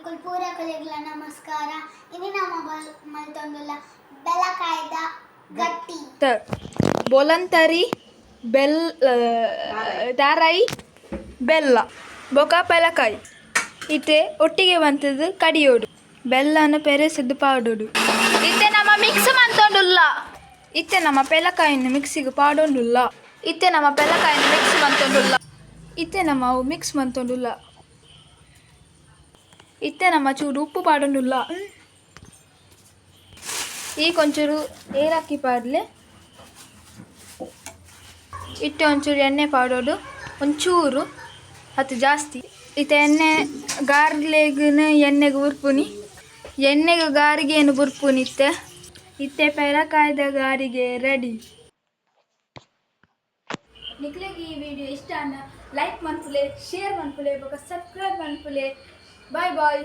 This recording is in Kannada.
बिल्कुल पूरा कलेगला नमस्कार इनी नाम मल्तोंदुल्ला बेलकायद गट्टी बोलंतरी बेल दाराई ಬೆಲ್ಲ ಬೊಕ ಪೆಲಕಾಯಿ ಇತ್ತೆ ಒಟ್ಟಿಗೆ ಬಂತದ್ದು ಕಡಿಯೋಡು ಬೆಲ್ಲನ ಪೆರೆಸದ್ದು ಪಾಡೋಡು ಇತ್ತೆ ನಮ್ಮ ಮಿಕ್ಸ್ ಮಂತೊಂಡುಲ್ಲ ಇತ್ತೆ ನಮ್ಮ ಪೆಲಕಾಯಿನ ಮಿಕ್ಸಿಗೆ ಪಾಡೊಂಡುಲ್ಲ ಇತ್ತೆ ನಮ್ಮ ಪೆಲಕಾಯಿನ ಮಿಕ್ಸ್ ಮಂತೊಂಡುಲ್ಲ ಇತ್ತೆ ನಮ್ಮ ಅವು ಮಿಕ್ಸ್ ಮಂತೊಂಡುಲ್ಲ ಇತ್ತೆ ನಮ್ಮ ಚೂರು ಉಪ್ಪು ಪಾಡೊಂಡುಲ್ಲ ಈ ಕೊಂಚೂರು ಏಲಕ್ಕಿ ಪಾಡ್ಲೆ ಇತ್ತೆ ಒಂಚೂರು ಎಣ್ಣೆ ಪಾಡೋಡು ಒಂಚೂರು ಅದು ಜಾಸ್ತಿ ಇತ್ತೆ ಎಣ್ಣೆ ಗಾರ್ಲೆಗನ ಎಣ್ಣೆಗೆ ಬುರ್ಪುನಿ ಎಣ್ಣೆಗೆ ಗಾರಿಗೆ ಏನು ಬುರ್ಪುನಿ ಇತ್ತೆ ಪೆಲಕಾಯ್ದ ಗಾರಿಗೆ ರೆಡಿ ನಿಕ್ಲೆಗೆ ಈ ವಿಡಿಯೋ ಇಷ್ಟ ಲೈಕ್ ಮನ್ಪುಲೆ ಶೇರ್ ಮನ್ಪುಲೆ ಬೊಕ ಸಬ್ಸ್ಕ್ರೈಬ್ ಮನ್ಪುಲೆ ಬಾಯ್ ಬಾಯ್.